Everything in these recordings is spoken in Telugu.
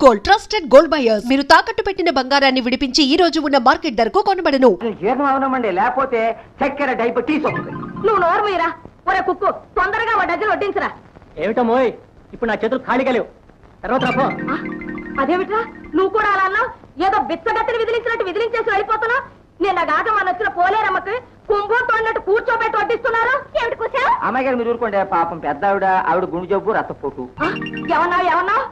Gold trusted gold buyers. మీరు తాకట్టు పెట్టిన బంగారాన్ని విడిపించి ఈ రోజు ఉన్న మార్కెట్ ధరకు కొనబడను. లేకపోతే చక్కెర డైపర్ తీసుకోండి. నువ్వు నోరు మీరా ఒరే కుక్కు, తొందరగా ఒక డజన్ వడ్డించరా. ఏమిటో మోయ్, ఇప్పుడు నా చేతులు ఖాళీగా లేవు. తర్వాత రాపో. అదేమిట్రా నువ్వు కూడా అలా అన్నావు? ఏదో బిచ్చగత్తిని విదిలించినట్టు విదిలించేసి వెళ్ళిపోతున్నావు. నిన్న గాక మన వచ్చిన పోలేరమ్మకి కుంభంతో అన్నట్టు కూర్చోబెట్టి వడ్డిస్తున్నారు. ఏమిటి కూర్చో? అమ్మాయి గారు మీరు ఊరుకోండి. పాపం పెద్ద ఆవిడ గుండె జబ్బు రక్తపోటు. ఏమన్నావు?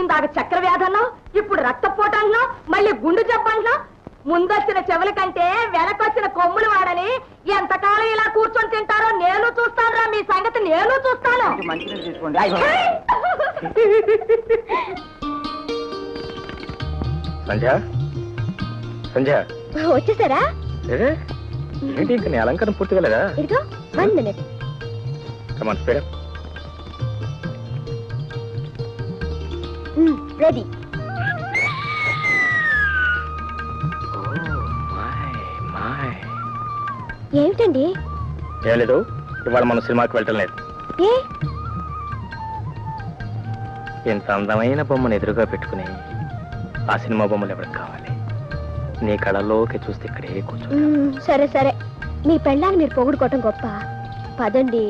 ఇందాక చక్కెర వ్యాధి అన్నావు, ఇప్పుడు రక్తపోటు అంటున్నావు, మళ్ళీ గుండె జబ్బు అంటున్నావు. ముందొచ్చిన చెవుల కంటే వెనకొచ్చిన కొమ్ములు వాడని ఎంతకాలం ఇలా కూర్చొని తింటారో నేను చూస్తాను రా. మీ సంగతి నేను చూస్తాను. మంచిగా తీసుకోండి. సంధ్య సంధ్య వచ్చేసారా? ఏంటి ఇంకా నీ అలంకారం పూర్తిగా లేదా? ఇదిగో 1 minute. కమాన్ స్పీడ్ అప్. రెడీ. ఏమిటండి? ఏం లేదు, ఇవాళ మనం సినిమాకి వెళ్ళటం లేదు. ఏ? ఇంత అందమైన బొమ్మను ఎదురుగా పెట్టుకుని ఆ సినిమా బొమ్మలు ఎవరికి కావాలి? నీ కళల్లోకి చూస్తే ఇక్కడే కూర్చో. సరే సరే, మీ పెళ్ళాన్ని మీరు పొగుడుకోవటం గొప్ప. పదండి.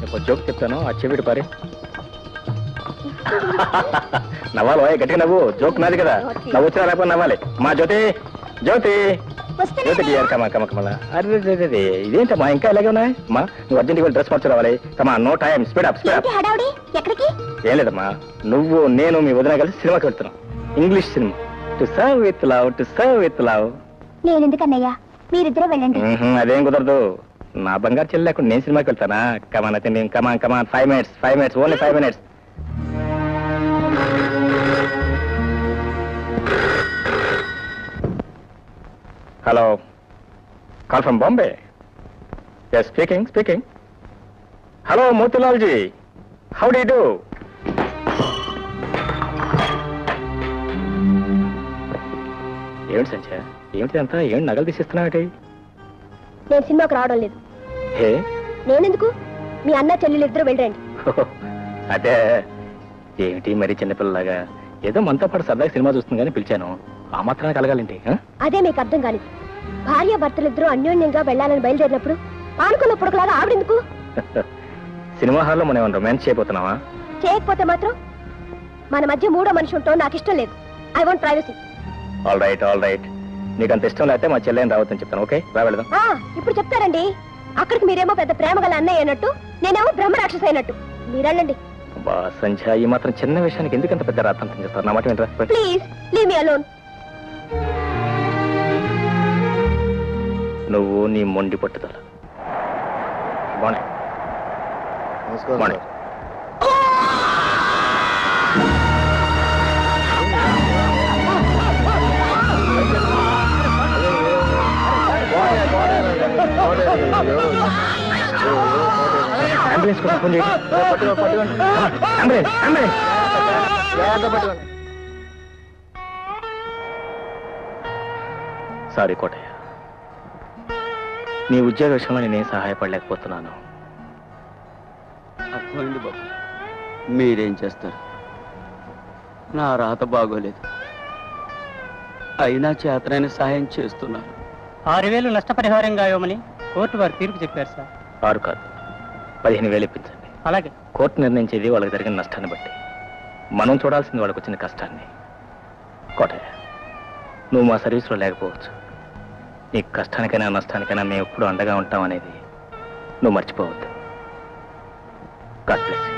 నీకు జోక్ చెప్తాను, ఆ చెవిడి పారే. నవ్వాలి గట్టిగా నవ్వు, జోక్ నాది కదా. నవ్వు వచ్చినా లేకపోతే నవ్వాలి. మా జ్యోతి జ్యోతి జ్యోతి డియర్ కమా కమ కమలా. అరే ఇదేంటమ్మా ఇంకా ఇలాగే ఉన్నాయి? మా నువ్వు అర్జెంట్గా వెళ్ళి డ్రెస్ మార్చి రావాలి. Come on no time, speed up speed up. ఎక్కడికి? ఏం లేదమ్మా, నువ్వు నేను మీ వదిన కలిసి సినిమాకి వెళ్తున్నాం. English cinema, to serve with love, to serve with love. నేను ఎందుకన్నయ్యా, మీరిద్దరే వెళ్ళండి. అదేం కుదరదు, నా బంగారు చెల్లి లేకుండా నేను సినిమాకి వెళ్తానా? కమాన్ అయితే నేను come on come on 5 minutes only 5 minutes. Hello, call from Bombay. Yes speaking. Hello Motilal ji, how do you do? ఏమిటి సంధ్య, ఏమిటి అంతా? ఏమిటి నగలు తీసిస్తున్నావు? నేను సినిమాకి రావడం లేదు. హే, నేనెందుకు? మీ అన్న చెల్లెలు ఇద్దరు వెళ్ళండి. అదే ఏమిటి మరి చిన్నపిల్లలాగా ఏదో మనతో పాటు సరదాగా సినిమా చూస్తుంది కానీ పిలిచాను, ఆ మాత్రాన్ని కలగాలంటే? అదే మీకు అర్థం కాలేదు. భార్య భర్తలిద్దరూ అన్యోన్యంగా వెళ్ళాలని బయలుదేరినప్పుడు ఆనుకున్న పుడకలాగా ఆవిడెందుకు? సినిమా హాల్లో మనం ఏమైనా రొమాన్స్ చేయబోతున్నావా? చేయకపోతే మాత్రం మన మధ్య మూడో మనిషి ఉంటాం నాకు ఇష్టం లేదు. I want privacy. All right, నీకు అంత ఇష్టం లేకపోతే మా చెల్లెని రావద్దని చెప్తాను. ఓకే, రా వెళదాం. ఇప్పుడు చెప్తారండి. అక్కడికి మీరేమో పెద్ద ప్రేమ గల అన్నయ్య అయినట్టు, నేనేమో బ్రహ్మరాక్షస అయినట్టు. మీరెళ్ళండి. సంధ్య, ఈ మాత్రం చిన్న విషయానికి ఎందుకంత పెద్ద రాత్రంతం చేస్తారు? నా మాట వినరా? Please leave me alone. నువ్వు నీ మొండి పట్టుదల. బాగున్నాయి. అంబులెన్స్ కోసం ఫోన్ చేయండి. అంబులెన్స్. సారీ కోటయ్య, నీ ఉద్యోగ విషయంలో నేనేం సహాయపడలేకపోతున్నాను. అర్థమైంది బాబు, మీరేం చేస్తారు? నా రాత బాగోలేదు, అయినా చేతనైన సాయం చేస్తున్నారు. 6,000 నష్టపరిహారంగా ఇవ్వమని కోర్టు వారు తీర్పు చెప్పారు సార్. 6 కాదు, 15,000 ఇప్పించండి. అలాగే. కోర్టు నిర్ణయించేది వాళ్ళకి జరిగిన నష్టాన్ని బట్టి, మనం చూడాల్సింది వాళ్ళకి వచ్చిన కష్టాన్ని. కోటయ్య, నువ్వు మా సర్వీస్లో లేకపోవచ్చు, నీ కష్టానికైనా నష్టానికైనా మేము ఎప్పుడు అండగా ఉంటాం అనేది నువ్వు మర్చిపోవద్దు. God bless you.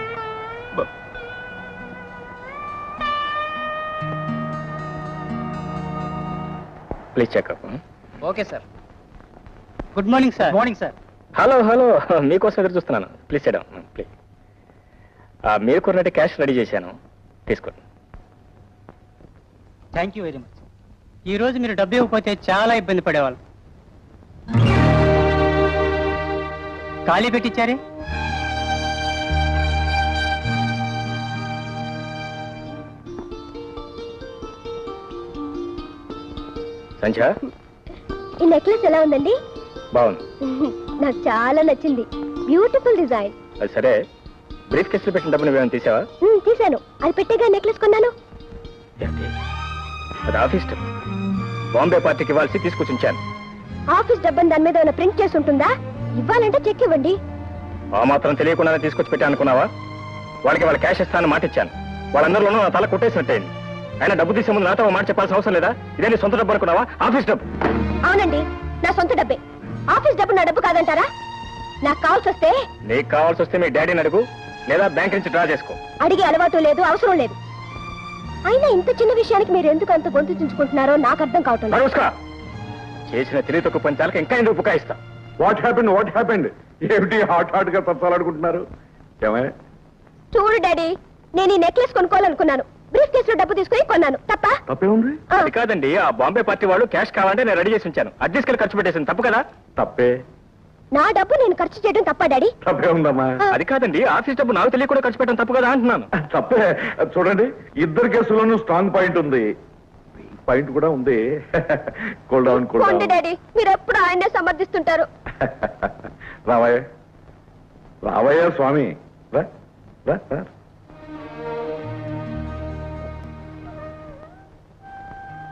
Please checkup. Okay sir. Good morning sir. Morning sir. Hello, మీకోసం ఎదురు చూస్తున్నాను. ప్లీజ్ చేయడం ప్లీజ్. మీరు కొన్నట్టు క్యాష్ రెడీ చేశాను, తీసుకోండి. Thank you very much. ఈ రోజు మీరు డబ్బు ఇవ్వకపోతే చాలా ఇబ్బంది పడేవాళ్ళం. ఖాళీ పెట్టించారే? సంధ్య, ఈ నెక్లెస్ ఎలా ఉందండి? బాగుంది. నాకు చాలా నచ్చింది. Beautiful design. అది సరే, బ్రీఫ్ కేసులో పెట్టిన డబ్బు నువ్వేమైనా తీసావా? తీశాను. అది పెట్టేగా నెక్లెస్ కొన్నాను. ఏంటి? అది ఆఫీస్ డబ్బు. బాంబే పార్టీకి ఇవ్వాల్సి తీసుకొచ్చించాను. ఆఫీస్ డబ్బని దాని మీద ఏమైనా ప్రింట్ చేసి ఉంటుందా? ఇవ్వాలంటే చెక్ ఇవ్వండి. ఆ మాత్రం తెలియకుండానే తీసుకొచ్చి పెట్టా అనుకున్నావా? వాళ్ళకి వాళ్ళ క్యాష్ ఇస్తానని మాట ఇచ్చాను. వాళ్ళందరిలోనూ నా తల కొట్టేసినట్టయింది. అయినా డబ్బు తీసే ముందు నాతో మాట చెప్పాల్సిన అవసరం లేదా? ఇదే నీ సొంత డబ్బు అనుకున్నావా? ఆఫీస్ డబ్బు. అవునండి, నా సొంత డబ్బే. ఆఫీస్ డబ్బు నా డబ్బు కాదంటారా? నాకు కావాల్సి వస్తే నీకు కావాల్సి వస్తే మీ డాడీని అడుగు, లేదా బ్యాంక్ నుంచి డ్రా చేసుకో. అడిగే అలవాటు లేదు, అవసరం లేదు. అయినా ఇంత చిన్న విషయానికి మీరు ఎందుకు అంత గొంతు చించుకుంటున్నారో నాకు అర్థం కావటం లేదు. చేసిన తెలివి తక్కువ పంచాలకు ఇంకా ఎందుకు బుకాయిస్తా? What happened? ఏమిటి హాట్ గా తప్పాలనుకుంటున్నారు? ఏమయ్య? చూడు డాడీ, నేను ఈ నెక్లెస్ కొనుక్కోవాలనుకున్నాను. బ్రీఫ్ కేసులో డబ్బు తీసుకుని కొన్నాను. తప్పే ఉంది? అది కాదండి, ఆ బాంబే పార్టీ వాళ్ళు క్యాష్ కావాలంటే నేను రెడీ చేసి ఉంచాను. అది తీసుకెళ్ళి ఖర్చు పెట్టేసింది. తప్పు కదా? తప్పే. నా డబ్బు నేను ఖర్చు చేయడం తప్ప డాడీ? తప్పే ఉందమ్మా. అది కాదండి, ఆఫీస్ డబ్బు నాకు తెలియకుండా ఖర్చు పెట్టడం తప్పు కదా అంటున్నాను. తప్పే. చూడండి, ఇద్దరు కేసుల్లోనూ స్ట్రాంగ్ పాయింట్ ఉంది. పాయింట్ కూడా ఉంది. Cool down. డాడీ, మీరు ఎప్పుడు ఆయన్నే సమర్థిస్తుంటారు. రావయ్య స్వామి, రా రా రా.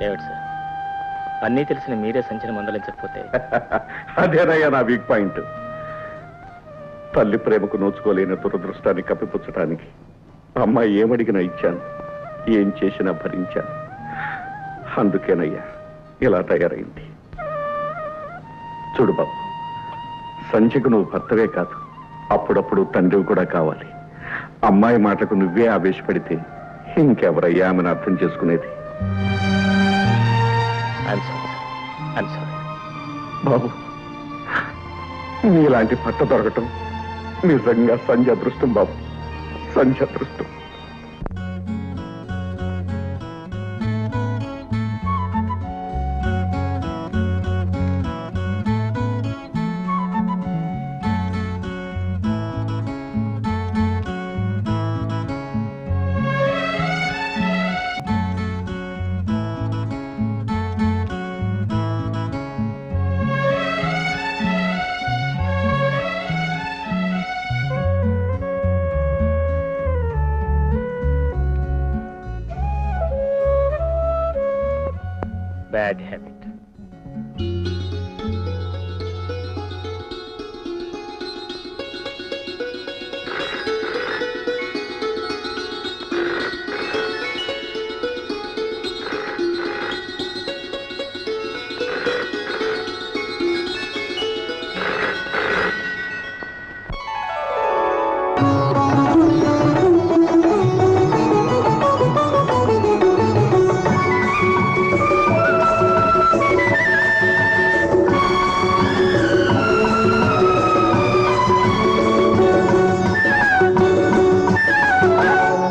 ఏమిటి సార్, అన్నీ తెలిసిన మీరే సంచలనం మందలించకపోతే? అదేనయ్యా నా వీక్ పాయింట్. తల్లి ప్రేమకు నోచుకోలేని దురదృష్టాన్ని కప్పిపుచ్చటానికి అమ్మాయి ఏమడిగినా ఇచ్చాను, ఏం చేసినా భరించాను. అందుకేనయ్యా ఇలా తయారైంది. చూడు బాబు, సంధ్యకు నువ్వు భర్తవే కాదు, అప్పుడప్పుడు తండ్రివి కూడా కావాలి. అమ్మాయి మాటకు నువ్వే ఆవేశపడితే ఇంకెవరయ్యా ఆమెను అర్థం చేసుకునేది? బాబు, నీలాంటి భర్త దొరకటం నిజంగా సంధ్య అదృష్టం బాబు, సంధ్య అదృష్టం. Bad habit.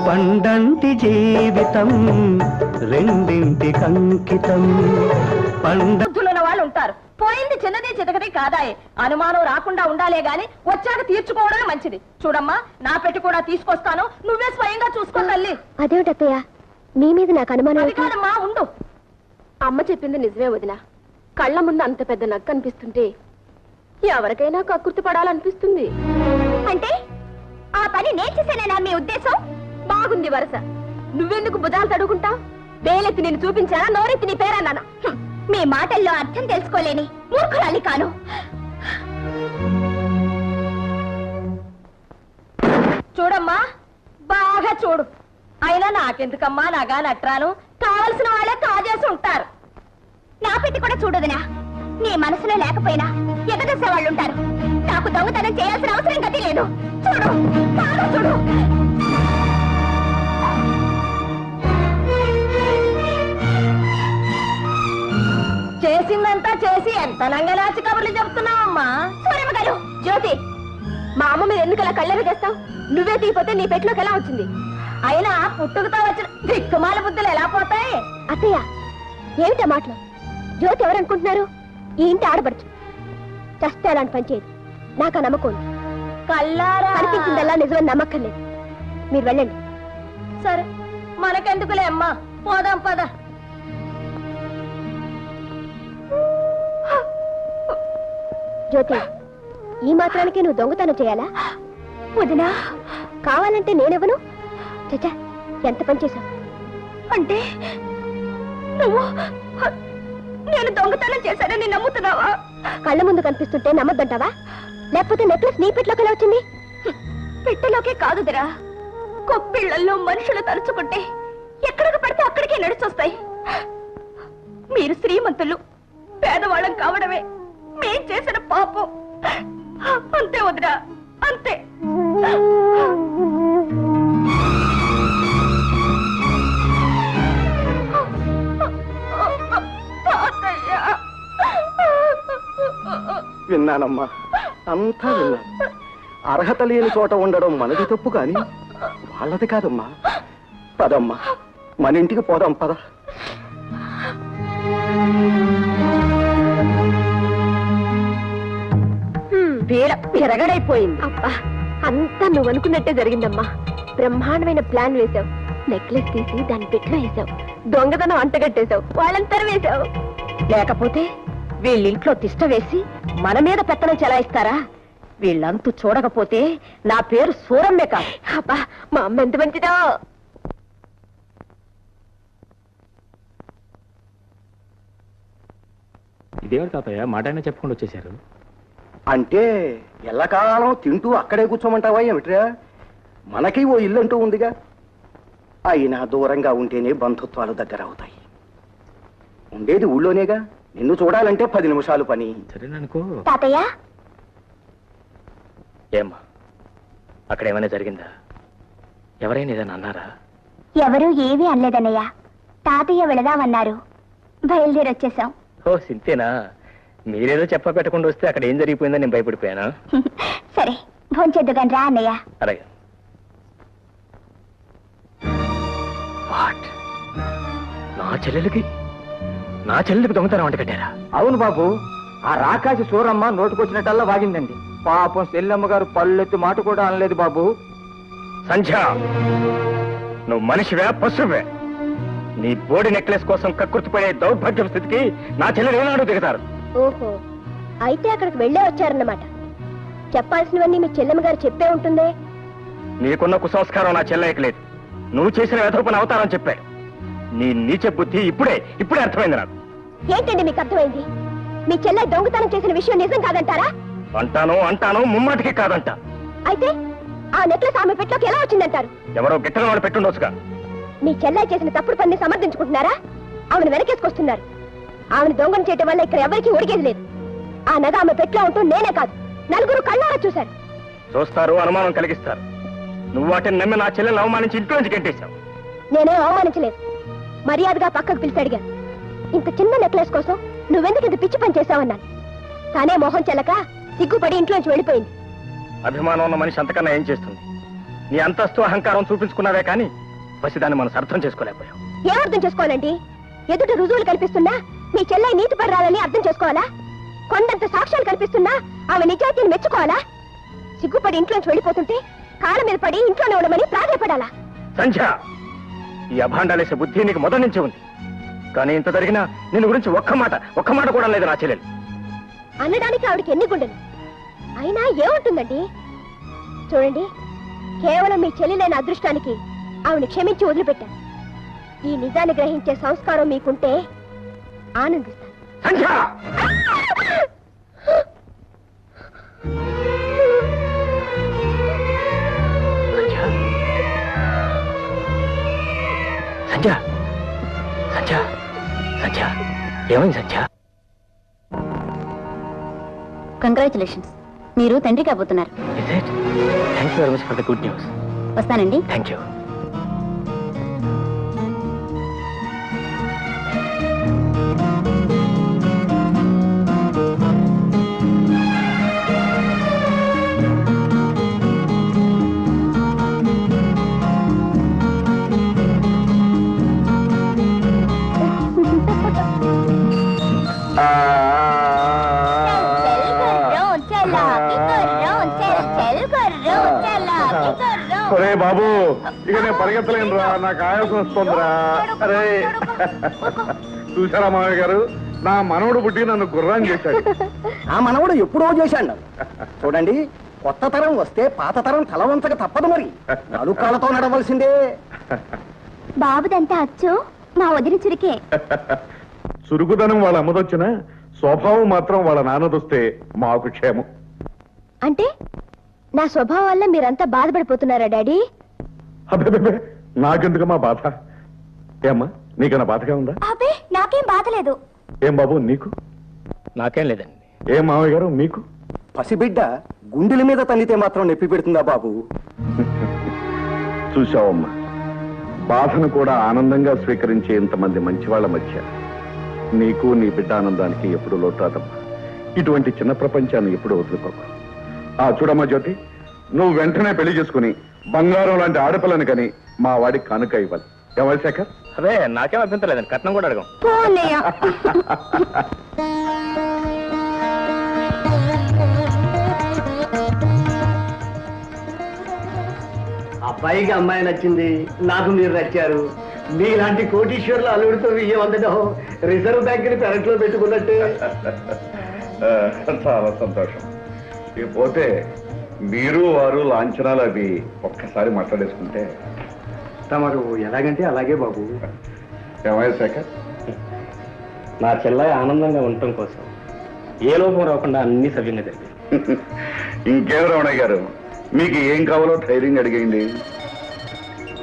పండంటి జీవితం రెండింటి కంకితం. బుద్ధులున్న వాళ్ళు ఉంటారు. పోయింది చిన్నది చితకది కాదాయే. అనుమానం రాకుండా ఉండాలే గాని వచ్చాక తీర్చుకోవడమే మంచిది. చూడమ్మా, నా పెట్టి కూడా తీసుకొస్తాను, నువ్వే స్వయంగా చూసుకో తల్లి. అదేమిటత్తయ్య, మీ మీద నాకు అనుమానం. అది కాదమ్మా, ఉండు. అమ్మ చెప్పింది నిజమే వదినా. కళ్ళ ముందు అంత పెద్ద నక్క అనిపిస్తుంటే ఎవరికైనా కక్కుర్తి పడాలనిపిస్తుంది. అంటే ఆ పని నేను చేశానేనా మీ ఉద్దేశం? బాగుంది వరస. నువ్వెందుకు బుధాలు తడుకుంటావు? వేలెత్తి నేను చూపించానా, నోరెత్తి నీ పేరన్నానా? మీ మాటల్లో అర్థం తెలుసుకోలేని మూర్ఖురాలి కాను. చూడమ్మా, బాగా చూడు. అయినా నాకెందుకమ్మా నాగా నట్రాను? కావలసిన వాళ్ళే కాజేసి ఉంటారు. నా పెట్టి కూడా చూడదునా. నీ మనసులో లేకపోయినా ఎగదసే వాళ్ళు ఉంటారు. నాకు దొంగతనం చేయాల్సిన అవసరం గతి లేదు. చూడు, బాగా చూడు. చేసిందంతా చేసి ఎంత లంగలాచి కబుర్లు చెప్తున్నావమ్మా? సూరమ్మ గారు, జ్యోతి, మా అమ్మ మీద ఎందుకు అలా కళ్ళెర చేస్తావు? నువ్వే తీపోతే నీ పెట్టులోకి ఎలా వచ్చింది? అయినా పుట్టుకతో వచ్చిన దిక్కుమాల బుద్ధులు ఎలా పోతాయి? అత్తయ్య, ఏమిటా మాటలు? జ్యోతి ఎవరనుకుంటున్నారు? ఈ ఇంటి ఆడబడుచు. చస్తే అలాంటి పని చేయదు. నాకు ఆ నమ్మకం ఉంది. కల్లారా కనిపించిందల్లా నిజమని నమ్మక్కర్లేదు. మీరు వెళ్ళండి. సరే, మనకెందుకులే అమ్మా, పోదాం పద. జ్యోతి, ఈ మాత్రానికి నువ్వు దొంగతనం చేయాలా? వదినా, కావాలంటే నేనెవను? చచ్చా, ఎంత పని చేశావు? అంటే నువ్వు నేను దొంగతనం చేశానని నమ్ముతున్నావా? కళ్ళ ముందు కనిపిస్తుంటే నమ్మద్దంటావా? లేకపోతే నెక్లెస్ నీ పెట్టలోకి ఎలా వచ్చింది? పెట్టలోకే కాదుదిరా, కొప్పిళ్లలో మనుషులు తలుచుకుంటే ఎక్కడికి పడితే అక్కడికే నడిచొస్తాయి. మీరు శ్రీమంతులు, పేదవాళ్ళం కావడమే మేం చేసిన పాపం. అంతే వదిరా, అంతే. విన్నానమ్మా, అంతా విన్నాను. అర్హత లేని చోట ఉండడం మనది తప్పు కాని వాళ్ళది కాదమ్మా. పదమ్మా, మన ఇంటికి పోదాం, పద. వీర విరగడైపోయింది. అబ్బా, అంతా నువ్వు అనుకున్నట్టే జరిగిందమ్మా. బ్రహ్మాండమైన ప్లాన్ వేశావు. నెక్లెస్ తీసి దాని పెట్లో వేశావు, దొంగతనం అంటగట్టేశావు, వాళ్ళంతా వేశావు. లేకపోతే వీళ్ళింట్లో తిష్ట వేసి మన మీద పెత్తనం చెలాయిస్తారా? వీళ్ళంతూ చూడకపోతే నా పేరు సూరమ్మే కాదు. అబ్బా, మా అమ్మ ఎంత మంచిదో. ఇదేవారు తాతయ్య మాట అయినా చెప్పకుండా వచ్చేసారు. అంటే ఎల్లకాలం తింటూ అక్కడే కూర్చోమంటావా ఏమిట్రా? మనకి ఓ ఇల్లు అంటూ ఉందిగా. అయినా దూరంగా ఉంటేనే బంధుత్వాలు దగ్గర అవుతాయి. ఉండేది ఊళ్ళోనేగా. నిన్ను చూడాలంటే 10 నిమిషాలు పని. సరేననుకో. తాతయ్య, ఏమ్మా, అక్కడ ఏమైనా జరిగిందా? ఎవరైనా ఏదైనా అన్నారా? ఎవరూ ఏమీ అనలేదన్నయ్య. తాతయ్య వెళదామన్నారు, బయలుదేరి వచ్చేసాం. ఓ సింతేనా? మీరేదో చెప్ప పెట్టకుండా వస్తే అక్కడ ఏం జరిగిపోయిందో నేను భయపడిపోయానా? సరే, భోంచేద్దుగాని రా అన్నయ్య. అలాగే. వాట్? నా చెల్లెలికి దొంగతనం అంట కట్టారా? అవును బాబు, ఆ రాకాసి సూరమ్మ నోటుకొచ్చినట్టల్లా వాగిందండి. పాపం సెల్లమ్మ గారు పళ్ళెత్తి మాట కూడా అనలేదు బాబు. సంధ్య, నువ్వు మనిషివే పశువే? నీ బోడి నెక్లెస్ కోసం కక్కుర్తిపడే దౌర్భాగ్యం స్థితికి నా చెల్లెలు ఏనాడు దిగుతారు? ఓహో, అయితే అక్కడికి వెళ్ళే వచ్చారన్నమాట. చెప్పాల్సినవన్నీ మీ చెల్లెమ్మ గారు చెప్పే ఉంటుందే. నీకున్న కుసంస్కారం నా చెల్లెకి లేదు. నువ్వు చేసిన వ్యధోపన అవతారం చెప్పాడు. నీ నీచ బుద్ధి ఇప్పుడే అర్థమైంది నాకు. ఏంటండి మీకు అర్థమైంది? మీ చెల్లె దొంగతనం చేసిన విషయం నిజం కాదంటారా? అంటాను ముమ్మాటికి కాదంట. అయితే ఆ నెక్లెస్ ఆమె పెట్టలోకి ఎలా వచ్చిందంటారు? ఎవరో గిట్టన వాళ్ళు పెట్టుండొచ్చుగా. మీ చెల్లె చేసిన తప్పుడు పని సమర్థించుకుంటున్నారా? ఆమెను వెనకేసుకొస్తున్నారు. ఆమెను దొంగను చేయటం వల్ల ఇక్కడ ఎవరికీ ఒడిగేది లేదు. ఆ నగ ఆమె పెట్లో ఉంటూ నేనే కాదు, నలుగురు కళ్ళారా చూశారు. చూస్తారు, అనుమానం కలిగిస్తారు. నువ్వు వాటిని నమ్మి నా చెల్లెలు అవమానించి ఇంట్లో నుంచి గెంటేశావు. నేనేం అవమానించలేదు. మర్యాదగా పక్కకు పిలిచి అడిగాను. ఇంత చిన్న నెక్లెస్ కోసం నువ్వెందుకు ఇంత పిచ్చి పని చేశావన్నాను. తానే మొహం చెల్లక సిగ్గుపడి ఇంట్లోంచి వెళ్ళిపోయింది. అభిమానం ఉన్న మనిషి అంతకన్నా ఏం చేస్తుంది? నీ అంతస్తు అహంకారం చూపించుకున్నావే కానీ పసిదాన్ని మనం అర్థం చేసుకోలేకపోయావు. ఏం అర్థం చేసుకోవాలండి? ఎదుట రుజువులు కల్పిస్తున్నా మీ చెల్లె నీతి పర్రాలని అర్థం చేసుకోవాలా? కొండంత సాక్ష్యాలు కల్పిస్తున్నా ఆమె నిజాయితీని మెచ్చుకోవాలా? సిగ్గుపడి ఇంట్లోంచి వెళ్ళిపోతుంటే కాళ్ళ మీద పడి ఇంట్లోనే ఉండమని ప్రాధాయపడాలా? సంధ్య, ఈ అభాండాలేసే బుద్ధి నీకు మొదటి నుంచి ఉంది. కానీ ఇంత జరిగినా నిన్ను గురించి ఒక్క మాట కూడా లేదు నా చెల్లెలు. అనడానికి ఆవిడకి ఎన్ని గుండెలు? అయినా ఏముంటుందండి? చూడండి, కేవలం మీ చెల్లి లేని అదృష్టానికి ఆవిడని క్షమించి వదిలిపెట్టాను. ఈ నిజాన్ని గ్రహించే సంస్కారం మీకుంటే ఆనందిస్తాను. సంధ్య, సంధ్య, సంధ్య, సంధ్య, ఏమైంది సంధ్య? కంగ్రాచులేషన్స్, మీరు తండ్రి కాబోతున్నారు. Thank you very much for the good news. వస్తానండి. Thank you. ఒరే బాబు, ఇక నేను పరిగెత్తలేను రా, నాకు ఆయాసం వస్తుందిరా. అరే చూసారా మామయ్య గారు, నా మనవడు పుట్టి నన్ను గుర్రం చేశాడు. ఆ మనవడు ఎప్పుడో చేశాడు. చూడండి, కొత్త తరం వస్తే పాత తరం తల వంచక తప్పదు. మరి నలుకాలతో నడవలసిందే. బాబుదంతా అచ్చు మా వదిన చురికే. చురుకుదనం వాళ్ళ అమ్మదొచ్చినా స్వభావం మాత్రం వాళ్ళ నాన్నదొస్తే మాకు క్షేమం. అంటే నా స్వభావం వల్ల మీరంతా బాధపడిపోతున్నారా డాడీ? అబ్బే, నాకెందుకమ్మా బాధ? ఏమ్మా నీకన్నా బాధగా ఉందా? అబ్బే నాకేం బాధ లేదు. ఏం బాబు నీకు? నాకేం లేదండి. ఏం మామయ్య గారు మీకు? పసిబిడ్డ గుండెల మీద తన్నితే మాత్రం నొప్పి పెడుతుందా బాబు? చూశావమ్మా, బాధను కూడా ఆనందంగా స్వీకరించే ఇంతమంది మంచి వాళ్ళ మధ్య నీకు నీ బిడ్డ ఆనందానికి ఎప్పుడు లోటాదమ్మా. ఇటువంటి చిన్న ప్రపంచాన్ని ఎప్పుడు వదులుకోకు. చూడమ్మా జ్యోతి, నువ్వు వెంటనే పెళ్లి చేసుకుని బంగారం లాంటి ఆడపిల్లని కని మా వాడికి కానుక ఇవ్వాలి. ఏమై శేఖర్? అదే నాకేం అభ్యంతరం లేదండి, కట్నం కూడా అడగం. అబ్బాయికి అమ్మాయి నచ్చింది, నాకు మీరు నచ్చారు. మీలాంటి కోటీశ్వర్లు అల్లుడితో విజయం అందడం రిజర్వ్ బ్యాంకుని పెరట్లో పెట్టుకున్నట్టే. చాలా సంతోషం. ఇకపోతే మీరు వారు లాంఛనాలు అవి ఒక్కసారి మాట్లాడేసుకుంటే. తమరు ఎలాగంటే అలాగే బాబు. ఏమయ్య శేఖర్? నా చెల్లాయి ఆనందంగా ఉండటం కోసం ఏ లోపం రాకుండా అన్ని సవ్యంగా జరిగింది. ఇంకేం రమణయ్య గారు, మీకు ఏం కావాలో ధైర్యంగా అడిగేయండి.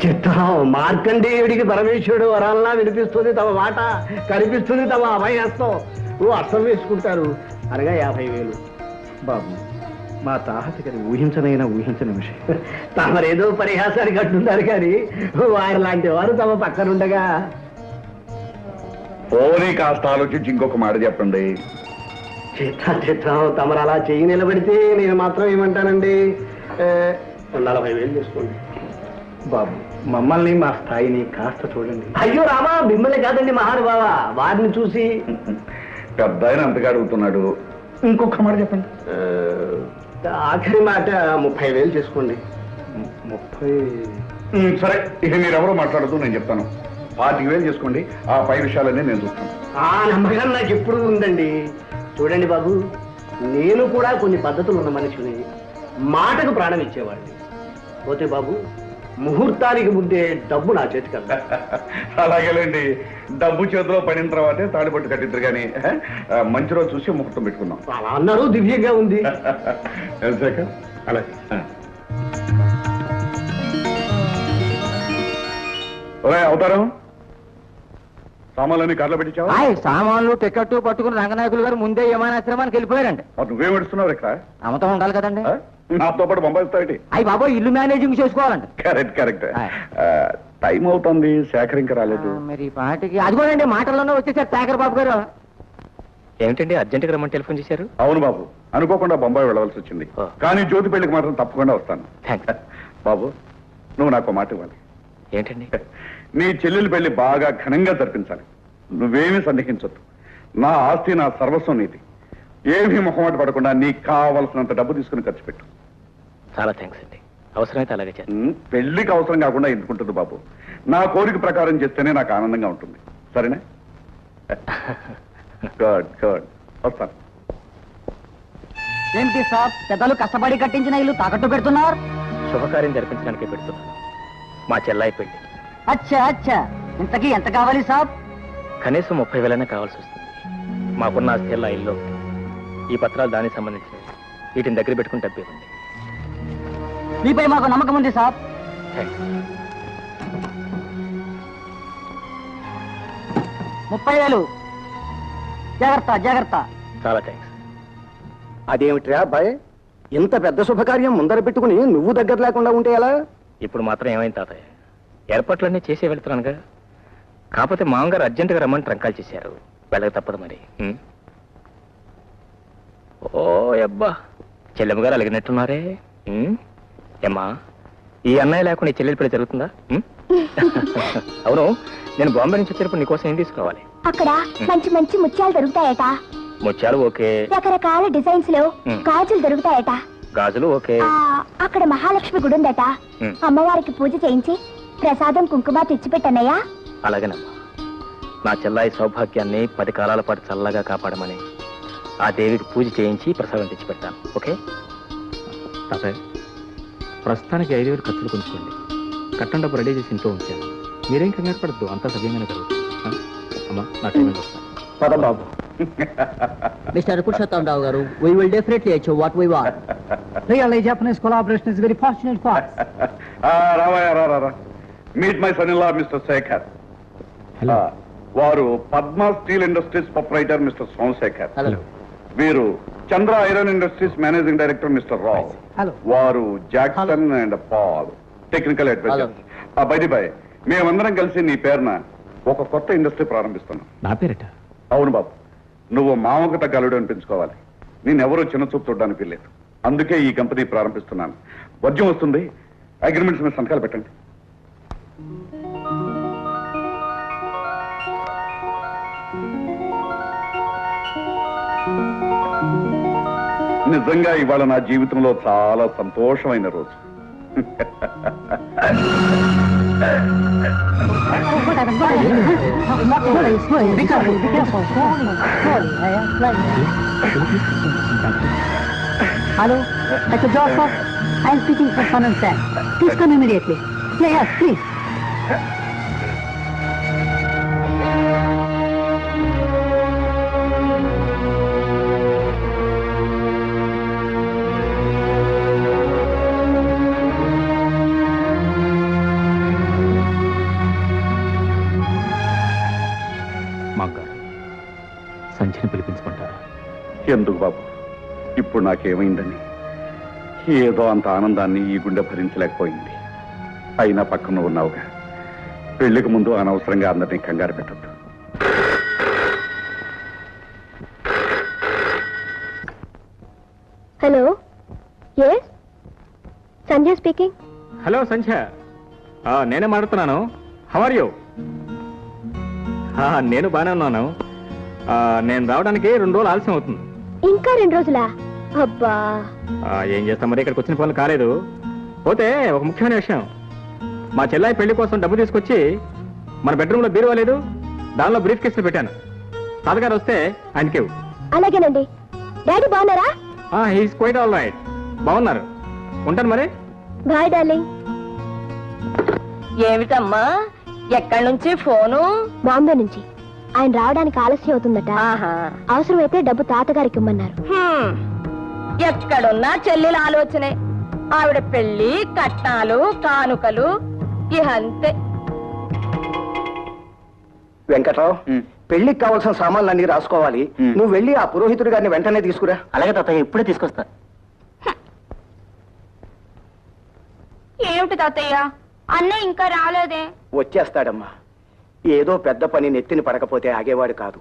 చిత్తం మార్కండేయుడికి పరమేశ్వరుడు వరాలనా వినిపిస్తుంది తమ మాట, కనిపిస్తుంది తమ అభయహస్తం. అర్థం వేసుకుంటారు అనగా 50,000. బాబు, మా తాహతకని ఊహించనైనా ఊహించని విషయం. తమరేదో పరిహాసానికి అంటున్నారు కానీ వారి లాంటి వారు తమ పక్కనుండగా. పోనీ కాస్త ఆలోచించి ఇంకొక మాట చెప్పండి. చిత్తం తమరు అలా చెయ్యి నిలబడితే నేను మాత్రం ఏమంటానండి, 40,000 తీసుకోండి. బాబు, మమ్మల్ని మా స్థాయిని కాస్త చూడండి. అయ్యో రామా, మిమ్మల్ని కాదండి మహానుభావ, వారిని చూసి. పెద్ద ఆయన అంతగా అడుగుతున్నాడు, ఇంకొక మాట చెప్పండి. ఆఖరి మాట 30,000 చేసుకోండి. 30? సరే, ఇక మీరెవరో మాట్లాడుతూ నేను చెప్తాను. 40,000 చేసుకోండి. ఆ పై విషయాలన్నీ నేను చూస్తాను. ఆ నమ్మకం నాకు ఎప్పుడు ఉందండి. చూడండి బాబు, నేను కూడా కొన్ని పద్ధతులు ఉన్న మనిషిని, మాటకు ప్రాణం ఇచ్చేవాడిని. పోతే బాబు, ముహూర్తానికి ముందే డబ్బు నా చేతికి అందా. అలాగేలేండి, డబ్బు చేతిలో పడిన తర్వాతే తాడిపట్టు కట్టిద్దరు కానీ మంచి రోజు చూసి ముహూర్తం పెట్టుకుందాం. అలా అన్నారు, దివ్యంగా ఉంది. శేఖర్ అలాగే. అవుతారం సామాన్లన్నీ కార్లో పెట్టించావా? సామాన్లు టికెట్ పట్టుకుని రంగనాయకులు గారు ముందే విమానాశ్రమానికి వెళ్ళిపోయారండి. నువ్వేం పెడుతున్నావు ఇక్కడ? అమతం ఉండాలి కదండి. నాతో పాటు పంపిస్తావు? అయ్యి బాబో, ఇల్లు మేనేజింగ్ చేసుకోవాలండి. Correct correct. టైం అవుతుంది, శేఖర్ ఇంకా రాలేదు. మరి పాటికి అదిగోనండి మాటల్లోనే వచ్చేసారు శేఖర్ బాబు గారు. ఏమిటండి అర్జెంట్గా రమ్మని టెలిఫోన్ చేశారు? అవును బాబు, అనుకోకుండా బొంబాయి వెళ్ళవలసి వచ్చింది. కానీ జ్యోతి పెళ్లికి మాత్రం తప్పకుండా వస్తాను. బాబు, నువ్వు నాకు మాట ఇవ్వాలి. ఏంటండి? నీ చెల్లెలు పెళ్లి బాగా ఘనంగా జరిపించాలి. నువ్వేమీ సందేహించొద్దు. నా ఆస్తి నా సర్వస్వం నీది. ఏమీ మొహమాట పడకుండా నీకు కావలసినంత డబ్బు తీసుకుని ఖర్చు పెట్టు. చాలా థ్యాంక్స్ అండి, అవసరమైతే అలాగే చేస్తాను. పెళ్లికి అవసరం కాకుండా ఎందుకుంటుంది బాబు? నా కోరిక ప్రకారం చేస్తేనే నాకు ఆనందంగా ఉంటుంది. సరేనా? గుడ్ గుడ్, వస్తాను. ఏంటి సాబ్, పెద్దలు కష్టపడి కట్టించిన ఇల్లు తాకట్టు పెడుతున్నారు? శుభకార్యం జరిపించడానికే పెడుతున్నాను. మా చెల్లాయి పెళ్లి. అచ్చా అచ్చా, ఇంతకీ ఎంత కావాలి సాబ్? కనీసం 30,000 కావాల్సి వస్తుంది. మాకున్న ఆస్తి ఇల్లు, ఈ పత్రాలు దానికి సంబంధించినవి. వీటిని దగ్గర పెట్టుకుని డబ్బు ఇవ్వండి. మీపై మాకు నమ్మకం ఉంది సాబ్. థ్యాంక్స్. 30,000. జాగ్రత్త జాగ్రత్త. చాలా థ్యాంక్స్. అదేమిట్రా అబ్బాయి, ఇంత పెద్ద శుభకార్యం ముందర పెట్టుకుని నువ్వు దగ్గర లేకుండా ఉంటే ఎలా? ఇప్పుడు మాత్రం ఏమైంది తాతయ్య, ఏర్పాట్లన్నీ చేసే వెళ్తున్నానుగా. కాకపోతే మామగారు అర్జెంటుగా రమ్మని ట్రంకాలు చేశారు, వెళ్ళక తప్పదు మరి. ఓ అబ్బా, చెల్లెమ్మ గారు అలిగినట్టున్నారే. ఏమ్మా, ఈ అన్నయ్య లేకుండా ఈ చెల్లెలి పెళ్లి జరుగుతుందా? అవును, నేను బాంబే నుంచి వచ్చేటప్పుడు నీకోసం ఏం తీసుకోవాలి? అక్కడ మంచి మంచి ముత్యాలు దొరుకుతాయట. ముత్యాలు ఓకే, రకరకాల డిజైన్స్ లో గాజులు దొరుకుతాయట. గాజులు ఓకే. అక్కడ మహాలక్ష్మి గుడి ఉందట. అమ్మవారికి పూజ చేయించి ప్రసాదం కుంకుమ తెచ్చిపెట్టన్నయ్యా. అలాగేనమ్మా, నా చెల్లాయి సౌభాగ్యాన్ని 10 కాలాల పాటు చల్లగా కాపాడమని ఆ దేవికి పూజ చేయించి ప్రసాదం తెచ్చి పెడతాను. ఓకే తాతయ్య, ప్రస్తుతానికి 5,000 ఖర్చులు కొంచుకోండి. కట్టం డబ్బు రెడీ చేసి ఇంట్లో ఉంచాను. మీరేం కంగారు పడద్దు, అంతా సవ్యంగానే జరుగుతుంది. అమ్మా నా టైమింగ్ వస్తాను. పద బాబు. Mr. Purushottam Rao garu, we will definitely achieve what we want. Really, Japanese collaboration is very fortunate for us. రావా meet my son in law mister Shekhar. వారు Padma steel industries proprietor mister Somashekhar. Hello. వీరు Chandra iron industries managing director mister Rao. Hello. వారు Jackson and Paul technical advisor. బై మేమందరం కలిసి నీ పేరున ఒక కొత్త ఇండస్ట్రీ ప్రారంభిస్తున్నాం. నా పేరట? అవును బాబు, నువ్వు మామకు తగ్గ అల్లుడు అనిపించుకోవాలి. నేనెవరూ చిన్న చూపు చూడడానికి లేదు. అందుకే ఈ కంపెనీ ప్రారంభిస్తున్నాను. వర్జం వస్తుంది, అగ్రిమెంట్స్ మీద సంతకాలు పెట్టండి. నిజంగా ఇవాళ నా జీవితంలో చాలా సంతోషమైన రోజు. Hello, Dr. Joseph. I am speaking for Sun and Sam. Please come immediately. Yes, please. సంచిని పిలిపించుకుంటారా? ఎందుకు బాబు, ఇప్పుడు నాకేమైందని? ఏదో అంత ఆనందాన్ని ఈ గుండె భరించలేకపోయింది. అయినా పక్కన ఉన్నావుగా, పెళ్లికి ముందు అనవసరంగా అందరినీ కంగారు పెట్టద్దు. Hello, yes Sanjay speaking. Hello Sandhya, నేనే మాట్లాడుతున్నాను. How are you? నేను బాగానే ఉన్నాను. నేను రావడానికి 2 రోజులు ఆలస్యం అవుతుంది. ఇంకా 2 రోజులా? అబ్బా, ఏం చేస్తాం మరి, ఇక్కడికి వచ్చిన పనులు కాలేదు. పోతే ఒక ముఖ్యమైన విషయం, మా చెల్లాయి పెళ్లి కోసం డబ్బు తీసుకొచ్చి మన బెడ్రూమ్లో బీరువా లేదు, దానిలో బ్రీఫ్ కేసులు పెట్టాను. తాతగారు వస్తే ఆయనకి ఇవ్వు. అలాగేనండి. డాడీ బాగున్నారా? He's quite all right. బాగున్నారు. ఉంటాను మరి. Bye darling. ఏమిటమ్మా, ఎక్కడి నుంచి ఫోను? బాంబే నుంచి. ఆయన రావడానికి ఆలస్యం అవుతుందట. అవసరమైతే డబ్బు తాతగారికి ఇమ్మన్నారు. ఎక్కడున్నా చెల్లెల ఆలోచనే. ఆవిడ పెళ్లి, కట్నాలు, కానుకలు ఇహ అంతే. వెంకట్రావు, పెళ్లికి కావాల్సిన సామాన్లన్నీ రాసుకోవాలి. నువ్వు వెళ్ళి ఆ పురోహితుడి గారిని వెంటనే తీసుకురా. అలాగే తాతయ్య, ఇప్పుడే తీసుకొస్తా. ఏమిటి తాతయ్య, అన్నయ్య ఇంకా రాలేదే? వచ్చేస్తాడమ్మా. ఏదో పెద్ద పని నెత్తిని పడకపోతే ఆగేవాడు కాదు.